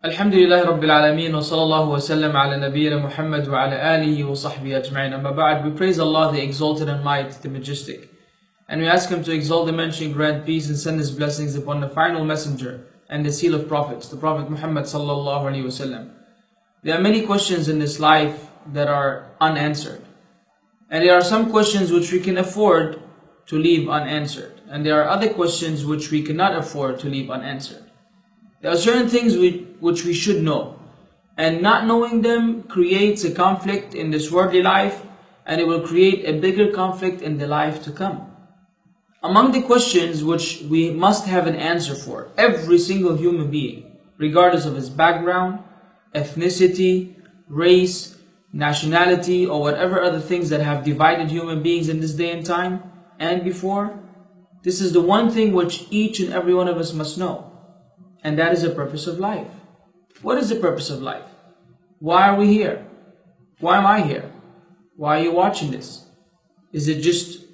Alhamdulillah Rabbil Alameen wa sallallahu wa sallam ala nabiyyina Muhammad wa ala alihi wa sahbihi ajma'in. Amma ba'd, we praise Allah, the exalted and might, the majestic. And we ask Him to exalt the mention, grant peace and send His blessings upon the final messenger and the seal of prophets, the Prophet Muhammad sallallahu alayhi wa sallam. There are many questions in this life that are unanswered. And there are some questions which we can afford to leave unanswered. And there are other questions which we cannot afford to leave unanswered. There are certain things which we should know, and not knowing them creates a conflict in this worldly life, and it will create a bigger conflict in the life to come. Among the questions which we must have an answer for, every single human being, regardless of his background, ethnicity, race, nationality, or whatever other things that have divided human beings in this day and time and before, this is the one thing which each and every one of us must know. And that is the purpose of life. What is the purpose of life? Why are we here? Why am I here? Why are you watching this? Is it just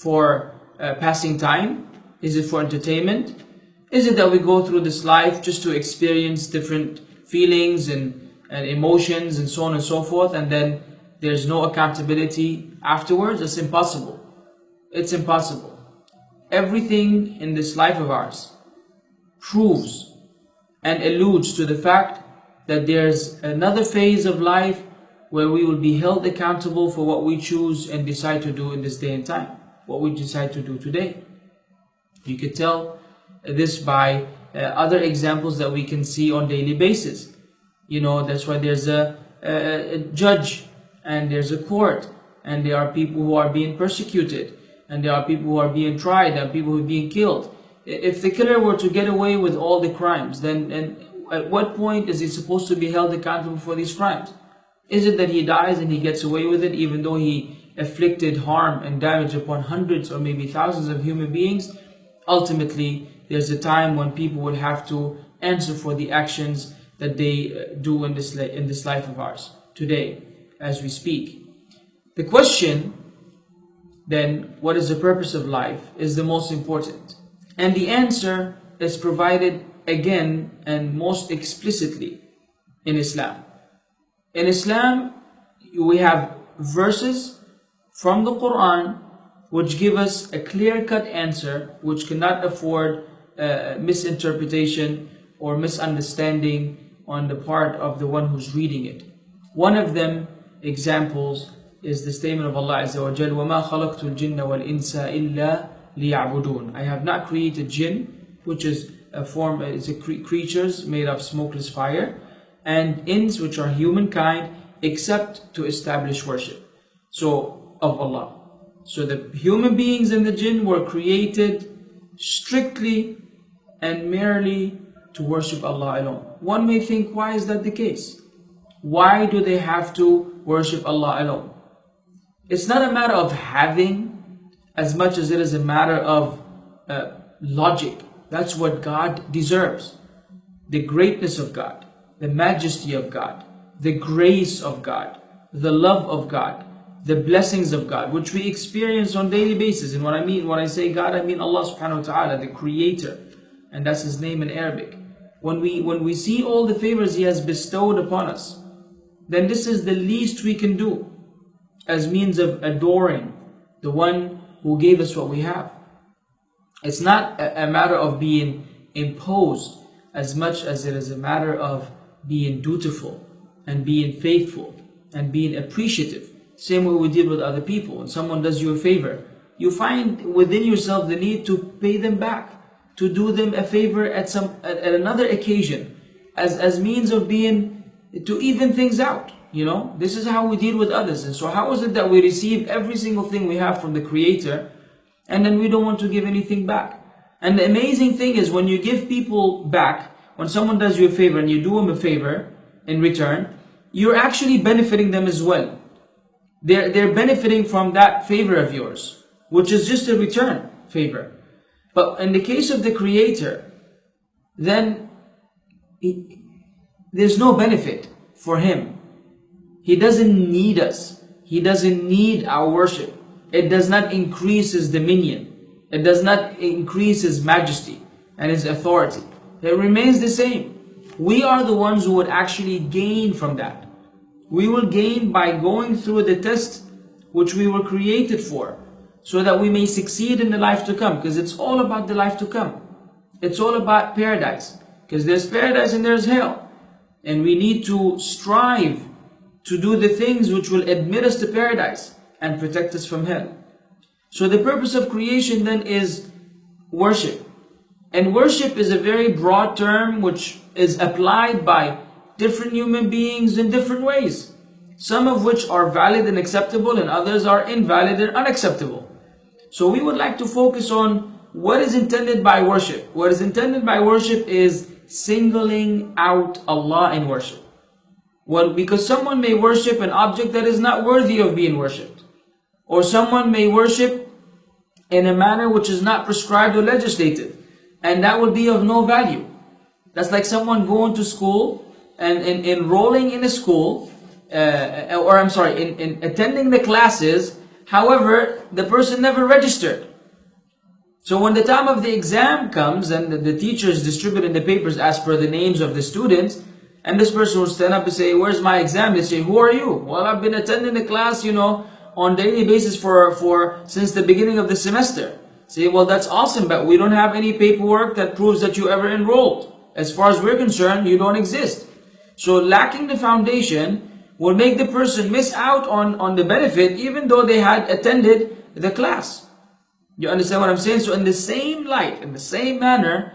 for passing time? Is it for entertainment? Is it that we go through this life just to experience different feelings and emotions and so on and so forth, and then there's no accountability afterwards? It's impossible. It's impossible. Everything in this life of ours proves and alludes to the fact that there's another phase of life where we will be held accountable for what we choose and decide to do in this day and time, what we decide to do today. You could tell this by other examples that we can see on daily basis. You know, that's why there's a judge and there's a court, and there are people who are being persecuted, and there are people who are being tried, and people who are being killed. If the killer were to get away with all the crimes, then at what point is he supposed to be held accountable for these crimes? Is it that he dies and he gets away with it even though he afflicted harm and damage upon hundreds or maybe thousands of human beings? Ultimately, there's a time when people will have to answer for the actions that they do in this life of ours, today, as we speak. The question, then, what is the purpose of life, is the most important. And the answer is provided again and most explicitly in Islam. In Islam, we have verses from the Quran which give us a clear-cut answer which cannot afford misinterpretation or misunderstanding on the part of the one who's reading it. One of them, examples, is the statement of Allah Azza wa Jal, وَمَا خَلَقْتُ الْجِنَّ وَالْإِنسَ إِلَّا لِيَعْبُدُونَ. I have not created jinn, which is a form, is a creatures made of smokeless fire, and ins, which are humankind, except to establish worship of Allah. So the human beings and the jinn were created strictly and merely to worship Allah alone. One may think, why is that the case? Why do they have to worship Allah alone? It's not a matter of having as much as it is a matter of logic. That's what God deserves. The greatness of God, the majesty of God, the grace of God, the love of God, the blessings of God, which we experience on daily basis. And when I say God, I mean Allah subhanahu wa ta'ala, the creator. And that's His name in Arabic. When we see all the favors He has bestowed upon us, then this is the least we can do as means of adoring the one who gave us what we have. It's not a matter of being imposed as much as it is a matter of being dutiful and being faithful and being appreciative. Same way we deal with other people. When someone does you a favor, you find within yourself the need to pay them back, to do them a favor at another occasion, as means of to even things out. You know, this is how we deal with others. And so how is it that we receive every single thing we have from the Creator, and then we don't want to give anything back? And the amazing thing is, when you give people back, when someone does you a favor and you do them a favor in return, you're actually benefiting them as well. They're benefiting from that favor of yours, which is just a return favor. But in the case of the Creator, then there's no benefit for Him. He doesn't need us. He doesn't need our worship. It does not increase His dominion. It does not increase His majesty and His authority. It remains the same. we are the ones who would actually gain from that. We will gain by going through the test which we were created for, so that we may succeed in the life to come, because it's all about the life to come. It's all about paradise, because there's paradise and there's hell. And we need to strive to do the things which will admit us to paradise and protect us from hell. So the purpose of creation then is worship. And worship is a very broad term which is applied by different human beings in different ways. Some of which are valid and acceptable, and others are invalid and unacceptable. So we would like to focus on what is intended by worship. What is intended by worship is singling out Allah in worship. Well, because someone may worship an object that is not worthy of being worshipped. Or someone may worship in a manner which is not prescribed or legislated. And that would be of no value. That's like someone going to school and enrolling in a school, in attending the classes. However, the person never registered. So when the time of the exam comes and the teachers distributing the papers as per the names of the students, and this person will stand up and say, "Where's my exam?" They say, "Who are you?" "Well, I've been attending the class, on daily basis for since the beginning of the semester." Say, "Well, that's awesome, but we don't have any paperwork that proves that you ever enrolled. As far as we're concerned, you don't exist." So lacking the foundation will make the person miss out on the benefit, even though they had attended the class. You understand what I'm saying? So in the same light, in the same manner,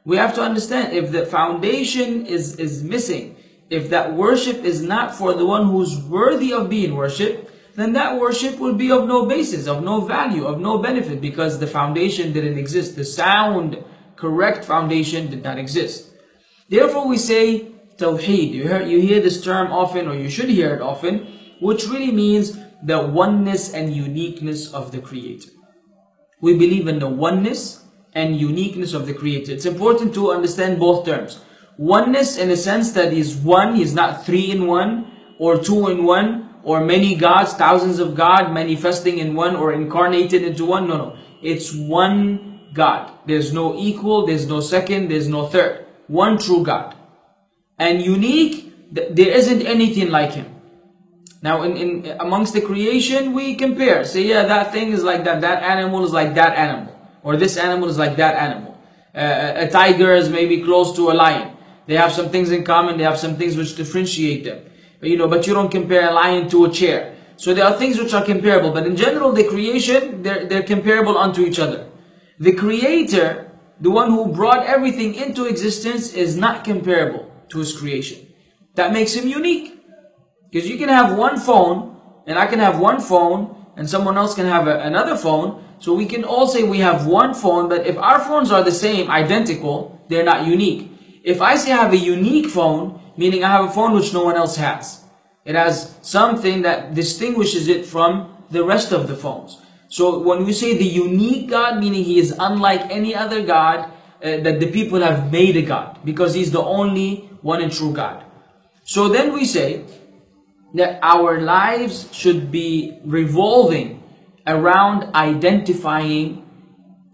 we have to understand, if the foundation is missing, if that worship is not for the one who's worthy of being worshipped, then that worship will be of no basis, of no value, of no benefit, because the foundation didn't exist. The sound, correct foundation did not exist. Therefore we say tawheed. You hear this term often, or you should hear it often, which really means the oneness and uniqueness of the Creator. We believe in the oneness and uniqueness of the Creator. It's important to understand both terms. Oneness in the sense that He's one, He's not three in one, or two in one, or many gods, thousands of God manifesting in one, or incarnated into one. No. It's one God. There's no equal, there's no second, there's no third. One true God. And unique, there isn't anything like Him. Now in amongst the creation, we compare. Say, yeah, that thing is like that. That animal is like that animal. Or this animal is like that animal. A tiger is maybe close to a lion. They have some things in common. They have some things which differentiate them. But you don't compare a lion to a chair. So there are things which are comparable. But in general, the creation, they're comparable unto each other. The Creator, the one who brought everything into existence, is not comparable to His creation. That makes Him unique. Because you can have one phone, and I can have one phone, and someone else can have another phone. So we can all say we have one phone, but if our phones are the same, identical, they're not unique. If I say I have a unique phone, meaning I have a phone which no one else has. It has something that distinguishes it from the rest of the phones. So when we say the unique God, meaning He is unlike any other God, that the people have made a God, because He's the only one and true God. So then we say that our lives should be revolving around identifying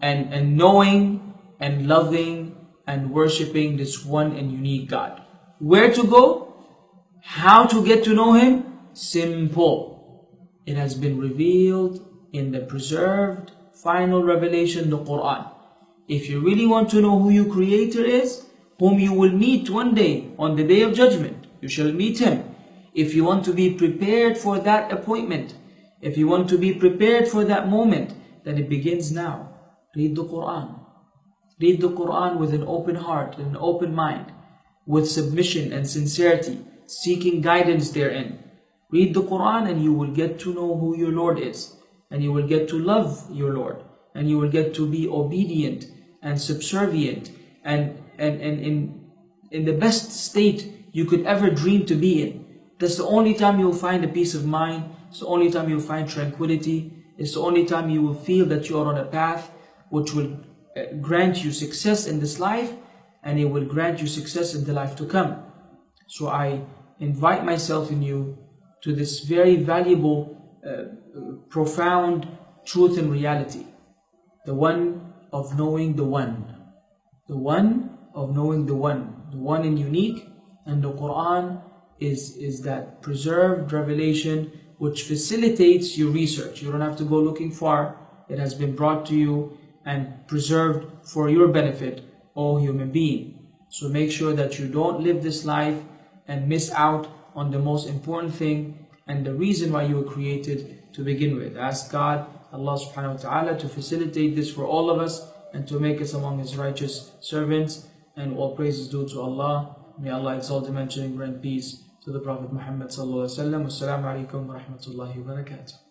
and knowing and loving and worshipping this one and unique God. Where to go? How to get to know Him? Simple. It has been revealed in the preserved final revelation, the Quran. If you really want to know who your Creator is, whom you will meet one day on the Day of Judgment, you shall meet Him. If you want to be prepared for that appointment, if you want to be prepared for that moment, then it begins now. Read the Quran. Read the Quran with an open heart and an open mind, with submission and sincerity, seeking guidance therein. Read the Quran and you will get to know who your Lord is. And you will get to love your Lord. And you will get to be obedient and subservient and in the best state you could ever dream to be in. That's the only time you will find a peace of mind. It's the only time you will find tranquility. It's the only time you will feel that you are on a path which will grant you success in this life, and it will grant you success in the life to come. So I invite myself and you to this very valuable, profound truth and reality. The one of knowing the one. The one of knowing the one. the one and unique, and the Quran is that preserved revelation which facilitates your research. You don't have to go looking far. It has been brought to you and preserved for your benefit, O human being. So make sure that you don't live this life and miss out on the most important thing and the reason why you were created to begin with. Ask God, Allah subhanahu wa ta'ala, to facilitate this for all of us and to make us among His righteous servants. And all praise is due to Allah. May Allah exalt Him and grant peace to the Prophet Muhammad sallallahu alaihi wasallam. Wassalamu alaikum wa rahmatullahi wa barakatuh.